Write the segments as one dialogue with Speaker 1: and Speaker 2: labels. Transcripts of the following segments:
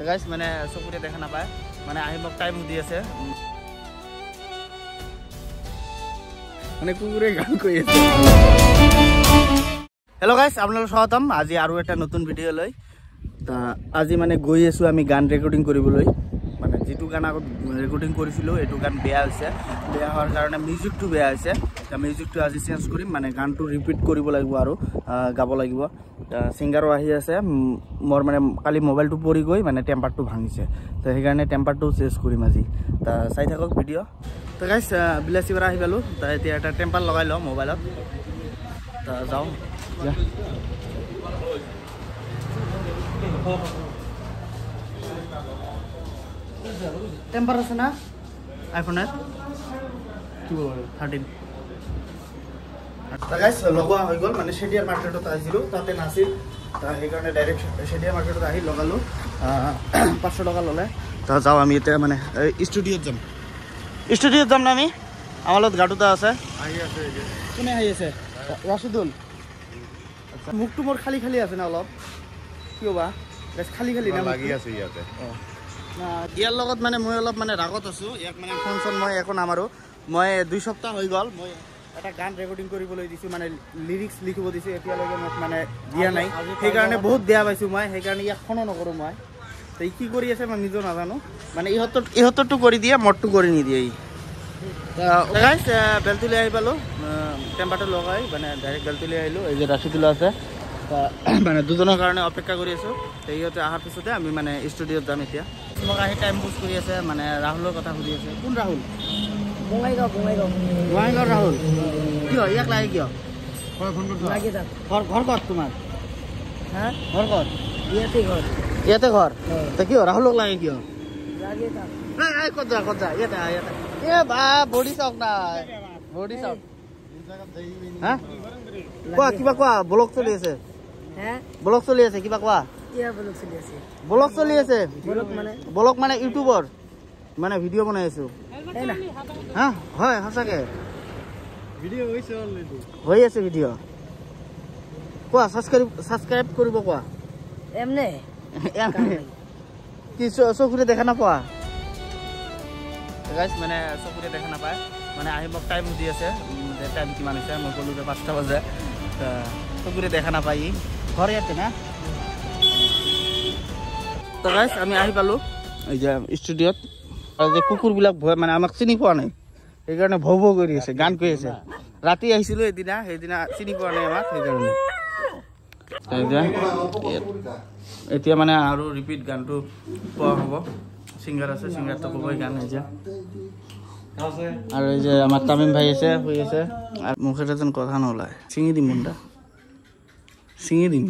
Speaker 1: তো গাইস মানে চকুৰে দেখা নাপায় মানে আহি মোক টাইম দি আছে মানে কুকুৰে গান কৰি আছে হেল্ল' গাইস আপোনালোক স্বাগতম আজি আৰু এটা নতুন ভিডিঅ' লৈ তা আজি মানে গৈ আছো আমি গান ৰেকৰ্ডিং কৰিবলৈ মানে যেটো গান আগত ৰেকৰ্ডিং কৰিছিলো এটো গান বেয়া হৈছে বেয়া হোৱাৰ কাৰণে মিউজিকটো বেয়া হৈছে তা মিউজিকটো আজি চেঞ্জ কৰিম মানে গানটো ৰিপিট কৰিব লাগিব আৰু গাব লাগিব সিঙ্গাৰো আহি আছে মোৰ মানে কালি মোবাইলটো পৰি গৈ মানে টেম্পাৰটো ভাঙিছে তো সেই কাৰণে টেম্পাৰটো চেঞ্জ কৰিম আজি তা চাই থাকক ভিডিঅ' তো গাইস বিলাসীপাৰা আহি পালো তা এতিয়া এটা টেম্পাৰ লগাই লওঁ মোবাইলত তা যাওঁ টেম্পাৰ আছে না আইফোনৰ 13 গাইস লগোৱা হৈ গ'ল মানে শেডিয়াৰ মাৰ্কেটত আহিছিলো তাতে নাছিল তা সেই কাৰণে ডাইৰেক্ট শেডিয়াৰ মাৰ্কেটত আহি লগালো 500 টকা ললে তা যাও আমি এতিয়া মানে ষ্টুডিঅত যাম না আমি আমাৰ লগত গাড়ুটা আছে আহি আছে কোনে আহি আছে ৰাশিদুল আচ্ছা মুখটো মোৰ খালি আছে না অলপ কিয় বা গাইস খালি না লাগি আছে ইয়াতে ইয়াৰ লগত মানে মই অলপ মানে ৰাগত আছো এক মানে ফোন মই একো নামাৰো মই 2 সপ্তাহ হৈ গ'ল মই এটা গান ৰেকৰ্ডিং কৰিবলৈ দিছো মানে লিৰিক্স লিখিব দিছো এতিয়ালৈকে মোক মানে দিয়া নাই সেই কাৰণে বহুত বেয়া পাইছো মই সেই কাৰণে ইয়াক ফোনো নকৰো মই তো কি কৰি আছে মই নিজে নাজানো মানে ইহতৰটো কৰি দিয়ে মৰটো কৰি নিদিয়ে গাইস বেলতুলি আহি পালো টেম্পাৰটো লগাই মানে ডাইৰেক্ট বেলতুলি আহিলো এই যে ৰাশিদুল আছে মানে দুজনৰ কাৰণে অপেক্ষা কৰি আছো ইহঁতে অহাৰ পিছতে আমি মানে ষ্টুডিঅত যাম এতিয়া মোক আহি টাইম পোষ্ট কৰি আছে মানে ৰাহুলৰ কথা সুধি আছে কোন ৰাহুল বঙাইগাঁও ৰাহুল কিয় ইয়াক লাগে কিয় ঘৰ ক'ত তোমাৰ ঘৰ ক'ত ইয়াতে ঘৰ তো কিয় ৰাহুলক লাগে কিয় ক'ত যা ইয়াতে এ বা বডি চাওক নাই বডি চাওক হা কিবা কোৱা ব্লগ চলি আছে ব্লগ চলি আছে কিবা কোৱা ব্লগ চলি আছে ব্লগ মানে ইউটিউবৰ মানে ভিডিঅ' বনাই আছো হা হয় সঁচাকে ভিডিঅ' হৈছে অলৰেডি হৈ আছে ভিডিঅ' কোৱা সাবস্ক্ৰাইব কৰিব কোৱা এমনে কি চকুৰে দেখা নাপোৱা গাইস মানে চকুৰে দেখা নাপায় মানে আহি মোক টাইম দি আছে টাইম কিমান হৈছে মই ক'লো যে 5টা বাজে চকুৰে দেখা নাপায় ঘৰ ইয়াতে না তো গাইস আমি আহি পালো এই যে ষ্টুডিঅত যে কুকুৰবিলাক ভয় মানে আমাক চিনি পোৱা নাই সেইকাৰণে ভৌ কৰি আছে গান কৰি আছে ৰাতি আহিছিলো এদিনা সেইদিনা চিনি পোৱা নাই আমাক সেইকাৰণে এতিয়া মানে আৰু ৰিপিট গানটো পোৱা হ'ব সিঙ্গাৰ আছে সিঙ্গাৰটো ক'বই গান হৈছে আৰু এই যে আমাৰ তামিম ভাই আছে শুই আছে আৰু মুখে যেন কথা নোলায় চিঙি দিম মুণ্ডা চিঙি দিম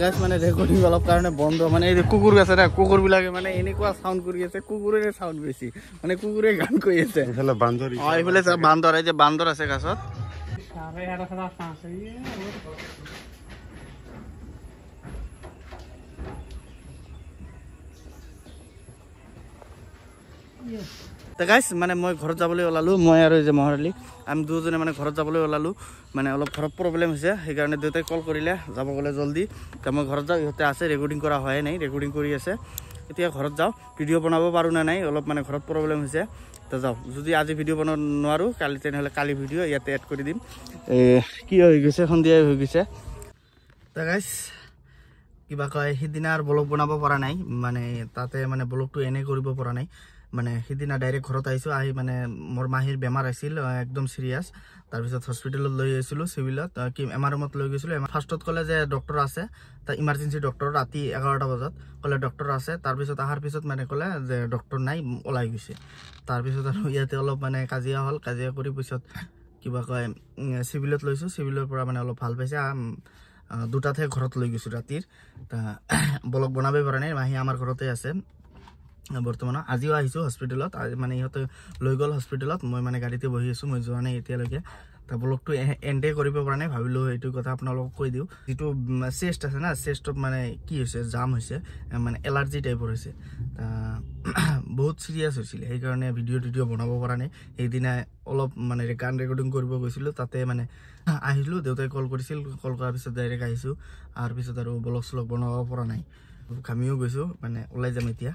Speaker 1: গাইস মানে ৰেকৰ্ডিং অলপ কাৰণে বন্ধ মানে এই কুকুৰ আছে না কুকুৰবিলাকে মানে এনেকুৱা সাউন্ড কৰি আছে কুকুৰেৰে সাউন্ড বেছি মানে কুকুৰে গান কৰি আছে এইফালে বান্দৰ এইফালে বান্দৰ এই যে বান্দৰ আছে গাছত তো গাইস মানে মই ঘৰত যাবলৈ ওলালো মই আৰু যে মহৰালি আমি দুজনে মানে ঘৰত যাবলৈ ওলালো মানে অলপ ঘৰত প্ৰব্লেম হৈছে সেইকাৰণে দেউতাই কল কৰিলে যাব গ'লে জলদি তো মই ঘৰত যাওঁ ইহঁতে আছে ৰেকৰ্ডিং কৰা হোৱাই নাই ৰেকৰ্ডিং কৰি আছে এতিয়া ঘৰত যাওঁ ভিডিঅ' বনাব পাৰোঁ নে নাই অলপ মানে ঘৰত প্ৰব্লেম হৈছে তো যাওঁ যদি আজি ভিডিঅ' বনাব নোৱাৰোঁ কালি তেনেহ'লে কালি ভিডিঅ' ইয়াতে এড কৰি দিম কি হৈ গৈছে সন্ধিয়াই হৈ গৈছে তো গাইস কিবা কয় সিদিনা আৰু ব্লগ বনাব পৰা নাই মানে তাতে মানে ব্লগটো এনে কৰিব পৰা নাই মানে সিদিনা ডাইৰেক্ট ঘৰত আহিছোঁ আহি মানে মোৰ মাহীৰ বেমাৰ আছিল একদম চিৰিয়াছ তাৰপিছত হস্পিটেলত লৈ আহিছিলোঁ চিভিলত কি এমআৰএমত লৈ গৈছিলোঁ ফাৰ্ষ্টত ক'লে যে ডক্টৰ আছে তা ইমাৰ্জেঞ্চি ডক্টৰ ৰাতি 11টা বজাত ক'লে ডক্টৰ আছে তাৰপিছত অহাৰ পিছত মানে ক'লে যে ডক্টৰ নাই ওলাই গৈছে তাৰপিছত আৰু ইয়াতে অলপ মানে কাজিয়া হ'ল কাজিয়া কৰি পিছত কিবা কয় চিভিলত লৈছোঁ চিভিলৰ পৰা মানে অলপ ভাল পাইছে 2টাতহে ঘৰত লৈ গৈছোঁ ৰাতিৰ তা ব্লগ বনাবই পৰা নাই মাহী আমাৰ ঘৰতে আছে বৰ্তমান আজিও আহিছোঁ হস্পিটেলত মানে ইহঁতে লৈ গ'ল হস্পিটেলত মই মানে গাড়ীতে বহি আছোঁ মই যোৱা নাই এতিয়ালৈকে তা ব্লগটো এণ্ডে কৰিব পৰা নাই ভাবিলোঁ এইটো কথা আপোনালোকক কৈ দিওঁ যিটো চেষ্ট আছে না চেষ্টত মানে কি হৈছে জাম হৈছে মানে এলাৰ্জি টাইপৰ হৈছে বহুত চিৰিয়াছ হৈছিলে সেইকাৰণে ভিডিঅ' বনাব পৰা নাই সেইদিনা অলপ মানে গান ৰেকৰ্ডিং কৰিব গৈছিলোঁ তাতে মানে আহিলোঁ দেউতাই কল কৰিছিল কল কৰাৰ পিছত ডাইৰেক্ট আহিছোঁ আৰু পিছত আৰু ব্লগ চলগ বনাব পৰা নাই ঘামিও গৈছোঁ মানে ওলাই যাম এতিয়া